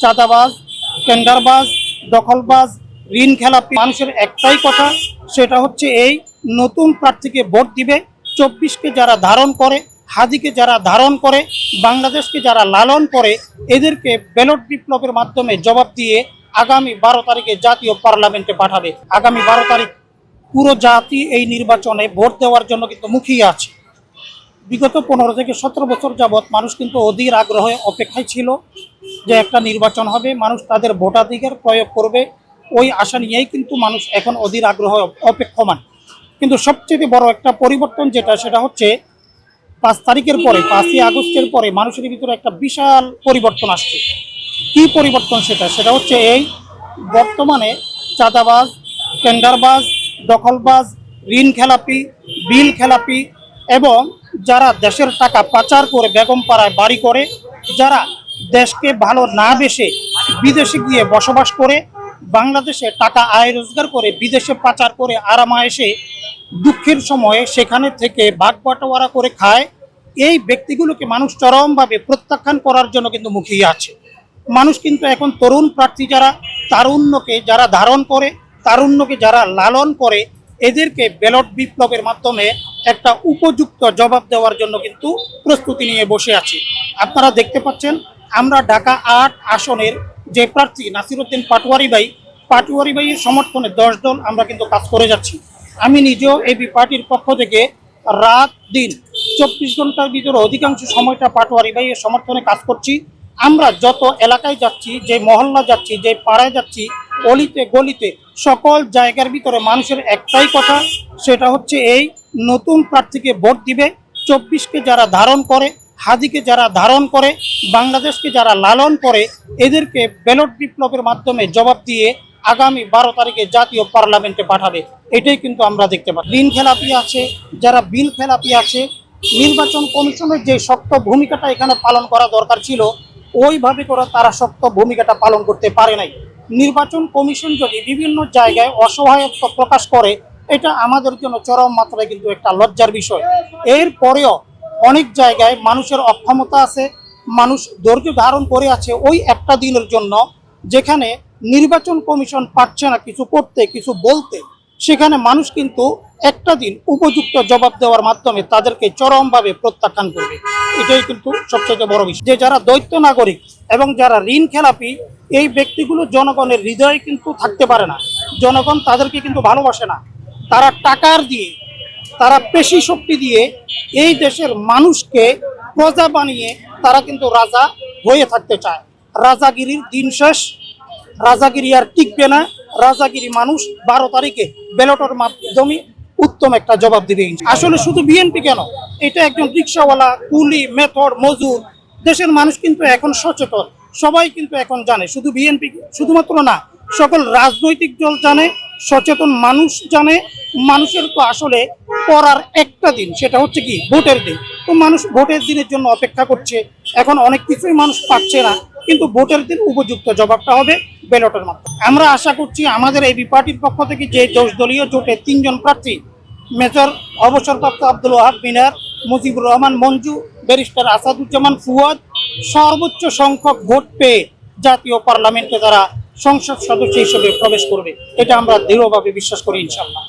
চাঁদাবাজ, টেন্ডারবাজ, দখলবাজ, ঋণ খেলাপি। মানুষের একটাই কথা, সেটা হচ্ছে এই নতুন প্রার্থীকে ভোট দিবে। 24কে যারা ধারণ করে, হাদিকে যারা ধারণ করে, বাংলাদেশকে যারা লালন করে, এদেরকে ব্যালট বিপ্লবের মাধ্যমে জবাব দিয়ে আগামী 12 তারিখে জাতীয় পার্লামেন্টে পাঠাবে। আগামী 12 তারিখ পুরো জাতি এই নির্বাচনে ভোট দেওয়ার জন্য কিন্তু মুখিয়ে আছে। বিগত 15 থেকে 17 বছর যাবৎ মানুষ কিন্তু অধীর আগ্রহে অপেক্ষায় ছিল যে একটা নির্বাচন হবে, মানুষ তাদের ভোটাধিকার প্রয়োগ করবে। ওই আশা নিয়েই কিন্তু মানুষ এখন অধীর আগ্রহে অপেক্ষমান। কিন্তু সবচেয়ে বড় একটা পরিবর্তন যেটা, সেটা হচ্ছে 5 তারিখের পরে, 5ই আগস্টের পরে মানুষের ভিতরে একটা বিশাল পরিবর্তন আসছে। কি পরিবর্তন সেটা হচ্ছে এই বর্তমানে চাঁদাবাজ, টেন্ডারবাজ, দখলবাজ, ঋণ খেলাপি, বিল খেলাপি এবং যারা দেশের টাকা পাচার করে বেগমপাড়ায় বাড়ি করে, যারা দেশকে ভালো না বেসে বিদেশে গিয়ে বসবাস করে, বাংলাদেশে টাকা আয় রোজগার করে বিদেশে পাচার করে আরামায়েশে দুঃখের সময়ে সেখানে থেকে ভাগ বাটোয়ারা করে খায়, এই ব্যক্তিগুলোকে মানুষ চরমভাবে প্রত্যাখ্যান করার জন্য কিন্তু মুখিয়ে আছে। মানুষ কিন্তু এখন তরুণ প্রার্থী যারা, তারুণ্যকে যারা ধারণ করে, তারুণ্যকে যারা লালন করে, এদেরকে ব্যালট বিপ্লবের মাধ্যমে একটা উপযুক্ত জবাব দেওয়ার জন্য কিন্তু প্রস্তুতি নিয়ে বসে আছি। আপনারা দেখতে পাচ্ছেন, আমরা ঢাকা 8 আসনের যে প্রার্থী নাসিরউদ্দিন পাটোয়ারি ভাইয়ের সমর্থনে 10 দল আমরা কিন্তু কাজ করে যাচ্ছি। আমি নিজেও এবি পার্টির পক্ষ থেকে রাত দিন 24 ঘন্টার ভিতরে অধিকাংশ সময়টা পাটোয়ারি ভাইয়ের সমর্থনে কাজ করছি। আমরা যত এলাকায় যাচ্ছি, যে মহল্লা যাচ্ছি, যে পাড়ায় যাচ্ছি, অলিতে গলিতে সকল জায়গার ভিতরে মানুষের একটাই কথা, সেটা হচ্ছে এই নতুন প্রার্থীকে ভোট দিবে। 24কে যারা ধারণ করে, হাদিকে যারা ধারণ করে, বাংলাদেশকে যারা লালন করে, এদেরকে ব্যালট বিপ্লবের মাধ্যমে জবাব দিয়ে আগামী 12 তারিখে জাতীয় পার্লামেন্টে পাঠাবে। এটাই কিন্তু আমরা দেখতে পাই। ঋণ খেলাপি আছে, যারা বিল খেলাপি আছে, নির্বাচন কমিশনের যে শক্ত ভূমিকাটা এখানে পালন করা দরকার ছিল, ওইভাবে করে তারা শক্ত ভূমিকাটা পালন করতে পারে নাই। নির্বাচন কমিশন যদি বিভিন্ন জায়গায় অসহায়ত্ব প্রকাশ করে, এটা আমাদের জন্য চরম মাত্রায় কিন্তু একটা লজ্জার বিষয়। এরপরেও অনেক জায়গায় মানুষের অক্ষমতা আছে, মানুষ ধৈর্য ধারণ করে আছে ওই একটা দিনের জন্য, যেখানে নির্বাচন কমিশন পারছে না কিছু করতে, কিছু বলতে, সেখানে মানুষ কিন্তু একটা দিন উপযুক্ত জবাব দেওয়ার মাধ্যমে তাদেরকে চরমভাবে প্রত্যাখ্যান করবে। এটাই কিন্তু সবচেয়ে বড় বিষয়। যে যারা দ্বৈত নাগরিক এবং যারা ঋণ খেলাপি, এই ব্যক্তিগুলো জনগণের হৃদয়ে কিন্তু থাকতে পারে না। জনগণ তাদেরকে কিন্তু ভালোবাসে না। তারা টাকার দিয়ে, তারা পেশি শক্তি দিয়ে এই দেশের মানুষকে প্রজা বানিয়ে তারা কিন্তু রাজা হয়ে থাকতে চায়। রাজাগিরির দিন শেষ, রাজাগিরি আর টিকবে না। রাজাগিরি মানুষ 12 তারিখে ব্যালটের মাধ্যমে উত্তম একটা জবাব দিবে। আসলে শুধু বিএনপি কেন, এটা একজন রিক্সাওয়ালা, কুলি, মেথর, মজুর, দেশের মানুষ কিন্তু এখন সচেতন। সবাই কিন্তু এখন জানে, শুধু বিএনপি শুধুমাত্র না, সকল রাজনৈতিক দল জানে, সচেতন মানুষ জানে। মানুষের তো আসলে পড়ার একটা দিন, সেটা হচ্ছে কি ভোটের দিন। তো মানুষ ভোটের দিনের জন্য অপেক্ষা করছে। এখন অনেক কিছুই মানুষ পাচ্ছে না, কিন্তু ভোটের দিন উপযুক্ত জবাবটা হবে ব্যালটের মাধ্যমে। আমরা আশা করছি আমাদের এবি পার্টির পক্ষ থেকে যে 10 দলীয় জোটে 3 জন প্রার্থী, মেজর অবসরপ্রাপ্ত আব্দুল ওয়াহাব মিনার, মুজিবুর রহমান মঞ্জু, ব্যারিস্টার আসাদুজ্জামান ফুয়াদ সর্বোচ্চ সংখ্যক ভোট পেয়ে জাতীয় পার্লামেন্টে তারা সংসদ সদস্য হিসেবে প্রবেশ করবে। এটা আমরা দৃঢ়ভাবে বিশ্বাস করি ইনশাআল্লাহ।